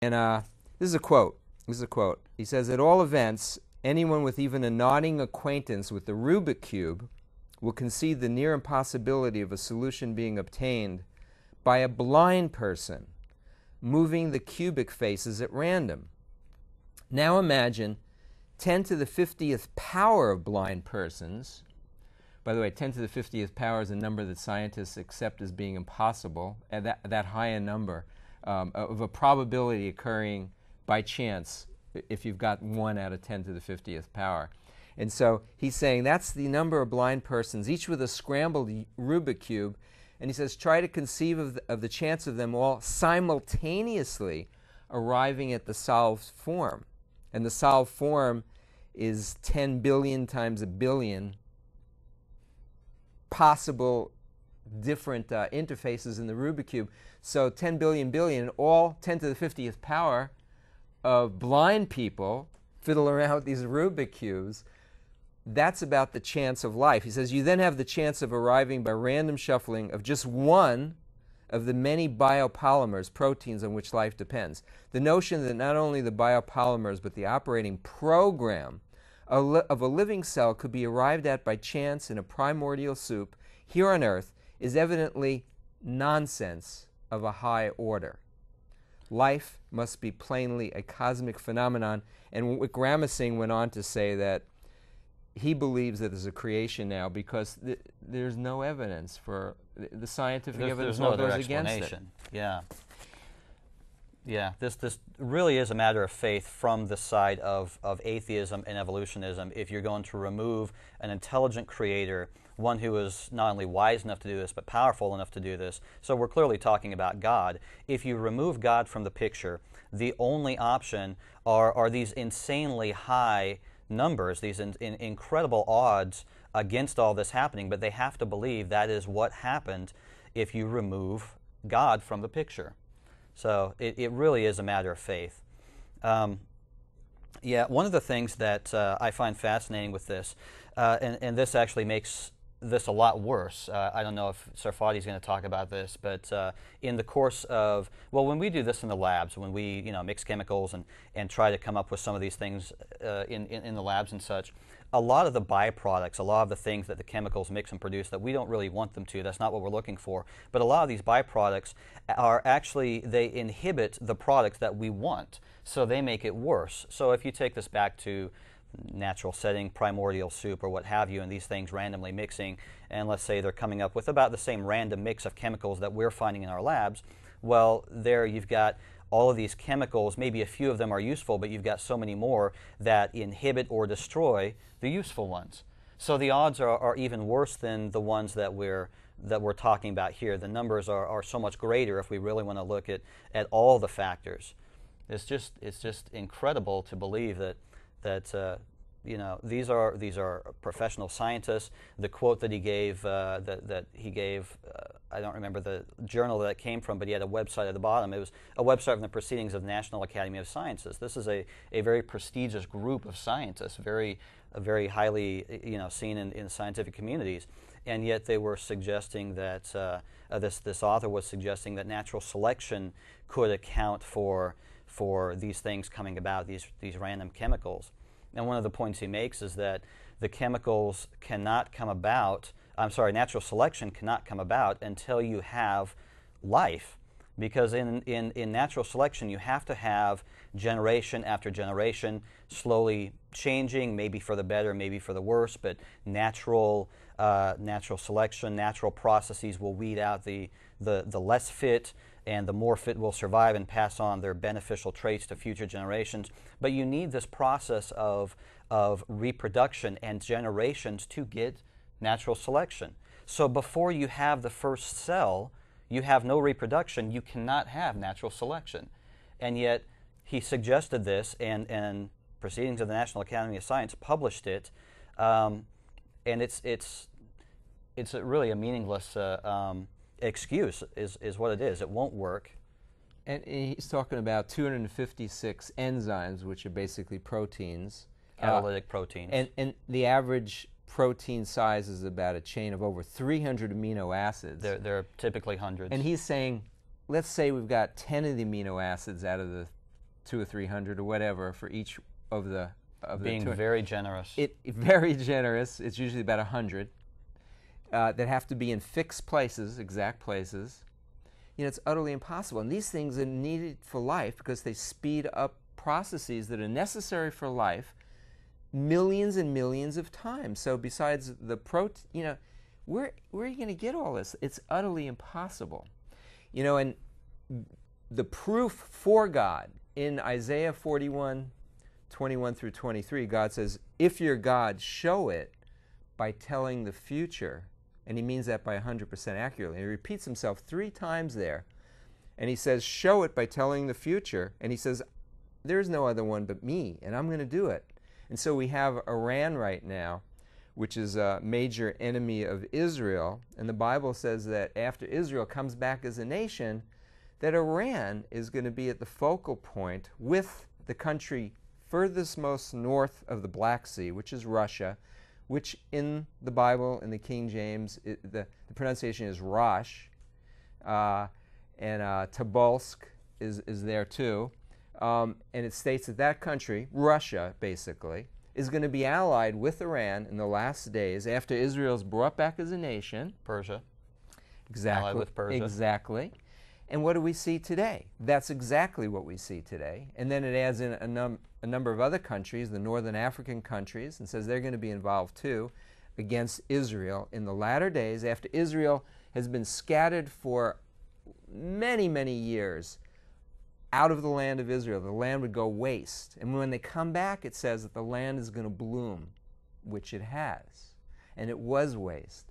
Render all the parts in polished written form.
And this is a quote. This is a quote. He says, "At all events, anyone with even a nodding acquaintance with the Rubik Cube will concede the near impossibility of a solution being obtained by a blind person moving the cubic faces at random. Now imagine 10 to the 50th power of blind persons." By the way, 10 to the 50th power is a number that scientists accept as being impossible, and that high a number of a probability occurring by chance if you've got 1 out of 10 to the 50th power. And so he's saying that's the number of blind persons, each with a scrambled Rubik Cube. And he says, try to conceive of the chance of them all simultaneously arriving at the solved form. And the solved form is 10 billion times a billion possible different interfaces in the Rubik Cube. So 10 billion billion, all 10 to the 50th power of blind people fiddle around with these Rubik Cubes. That's about the chance of life. He says you then have the chance of arriving by random shuffling of just one of the many biopolymers, proteins on which life depends. The notion that not only the biopolymers but the operating program of a living cell could be arrived at by chance in a primordial soup here on Earth is evidently nonsense of a high order. Life must be plainly a cosmic phenomenon. And Gramsci went on to say that he believes that there's a creation now because there's no evidence for the scientific evidence. There's no other goes against it. explanation. Yeah, this really is a matter of faith from the side of atheism and evolutionism. If you're going to remove an intelligent creator, one who is not only wise enough to do this, but powerful enough to do this, so we're clearly talking about God. If you remove God from the picture, the only option are these insanely high numbers, these incredible odds against all this happening, but they have to believe that is what happened if you remove God from the picture. So it really is a matter of faith. Yeah, one of the things that I find fascinating with this, and this actually makes this a lot worse. I don't know if Sarfati's going to talk about this, but in the course of, well, when we do this in the labs, when we mix chemicals and try to come up with some of these things in the labs and such, a lot of the byproducts, a lot of the things that the chemicals mix and produce that we don't really want them to, that's not what we're looking for, but a lot of these byproducts are actually, they inhibit the products that we want, so they make it worse. So if you take this back to natural setting, primordial soup or what have you, and these things randomly mixing, and let's say they're coming up with about the same random mix of chemicals that we're finding in our labs, well, there you've got all of these chemicals, maybe a few of them are useful, but you've got so many more that inhibit or destroy the useful ones. So the odds are even worse than the ones that we're talking about here. The numbers are so much greater if we really want to look at all the factors. It's just incredible to believe that these are professional scientists. The quote that he gave, I don't remember the journal that it came from, but he had a website at the bottom. It was a website from the Proceedings of the National Academy of Sciences. This is a very prestigious group of scientists, very highly seen in scientific communities, and yet they were suggesting that this author was suggesting that natural selection could account for these things coming about, these random chemicals. And one of the points he makes is that the chemicals cannot come about, natural selection cannot come about until you have life. Because in natural selection you have to have generation after generation slowly changing, maybe for the better, maybe for the worse, but natural selection, natural processes will weed out the less fit, and the more fit will survive and pass on their beneficial traits to future generations. But you need this process of reproduction and generations to get natural selection. So before you have the first cell, you have no reproduction, you cannot have natural selection. And yet he suggested this, and Proceedings of the National Academy of Science published it, and it's really a meaningless excuse is what it is. It won't work. And he's talking about 256 enzymes, which are basically proteins. Catalytic proteins. And the average protein size is about a chain of over 300 amino acids. They're typically hundreds. And he's saying, let's say we've got 10 of the amino acids out of the 200 or 300 or whatever for each of the Being very generous. Very generous. It's usually about 100 that have to be in fixed places, exact places. You know, it's utterly impossible. And these things are needed for life because they speed up processes that are necessary for life millions and millions of times. So besides the you know, where are you going to get all this? It's utterly impossible. You know, and the proof for God in Isaiah 41:21 through 23, God says, if you're God, show it by telling the future. And he means that by 100% accurately. He repeats himself 3 times there. And he says, show it by telling the future. And he says, there's no other one but me, and I'm going to do it. And so we have Iran right now, which is a major enemy of Israel. And the Bible says that after Israel comes back as a nation, that Iran is going to be at the focal point with the country furthest most north of the Black Sea, which is Russia, which in the Bible, in the King James, the pronunciation is Rosh, and Tobolsk is there too. And it states that that country, Russia basically, is going to be allied with Iran in the last days after Israel's brought back as a nation. Persia. Exactly. Allied with Persia. Exactly. And what do we see today? That's exactly what we see today. And then it adds in a number of other countries, the northern African countries, and says they're going to be involved too against Israel in the latter days after Israel has been scattered for many, many years out of the land of Israel. The land would go waste. And when they come back, it says that the land is going to bloom, which it has. And it was waste.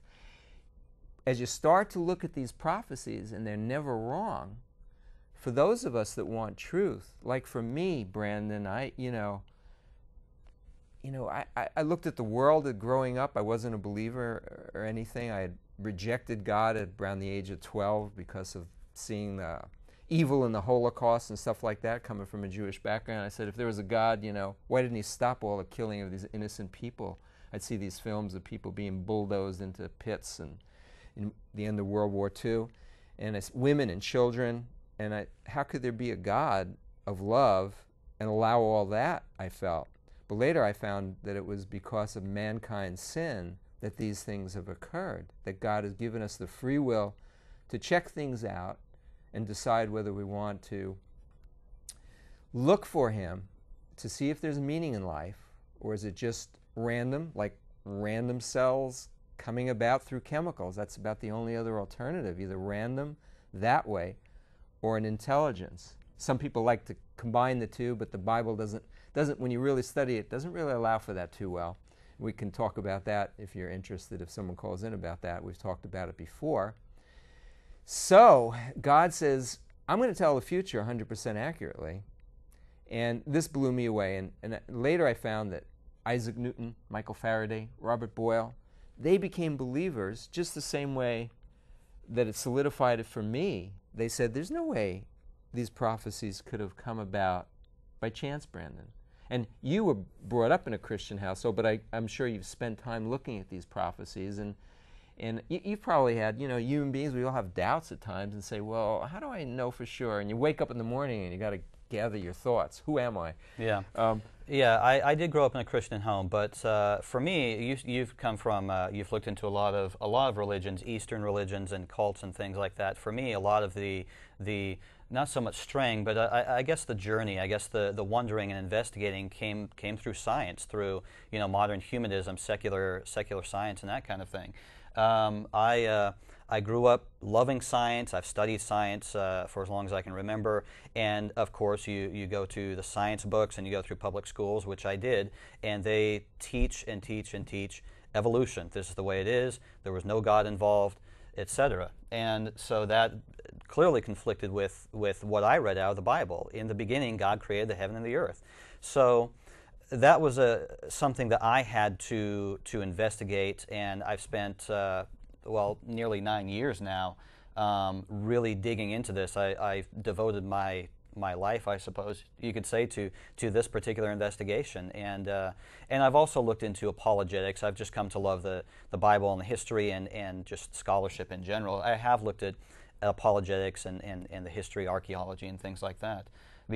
As you start to look at these prophecies, and they're never wrong, for those of us that want truth, like for me, Brandon, I looked at the world growing up. I wasn't a believer or anything. I had rejected God at around the age of 12 because of seeing the evil in the Holocaust and stuff like that, coming from a Jewish background. I said, if there was a God, why didn't he stop all the killing of these innocent people? I'd see these films of people being bulldozed into pits and in the end of World War II, and women and children, and how could there be a God of love and allow all that, I felt. But later I found that it was because of mankind's sin that these things have occurred, that God has given us the free will to check things out and decide whether we want to look for him to see if there's meaning in life, or is it just random, like random cells coming about through chemicals. That's about the only other alternative, either random that way or an intelligence. Some people like to combine the two, but the Bible doesn't when you really study it, doesn't really allow for that too well. We can talk about that if you're interested, if someone calls in about that. We've talked about it before. So God says, I'm going to tell the future 100% accurately. And this blew me away. And later I found that Isaac Newton, Michael Faraday, Robert Boyle, they became believers just the same way that it solidified it for me. They said, there's no way these prophecies could have come about by chance, Brandon. And you were brought up in a Christian household, but I'm sure you've spent time looking at these prophecies. And you've probably had, human beings, we all have doubts at times and say, well, how do I know for sure? And you wake up in the morning and you got to gather your thoughts. Who am I? Yeah. I did grow up in a Christian home, but for me, you've come from, you've looked into a lot of religions, Eastern religions and cults and things like that. For me, a lot of the not so much straying, but I guess the journey, the wondering and investigating came through science, through modern humanism, secular science, and that kind of thing. I grew up loving science. I've studied science for as long as I can remember. And of course, you go to the science books and you go through public schools, which I did, and they teach and teach and teach evolution. This is the way it is. There was no God involved, etc. And so that clearly conflicted with what I read out of the Bible. In the beginning, God created the heaven and the earth. So that was something that I had to investigate, and I've spent nearly 9 years now really digging into this. I've devoted my life, I suppose you could say, to this particular investigation, and I've also looked into apologetics. I've just come to love the Bible and the history and just scholarship in general. I have looked at apologetics and the history, archaeology, and things like that.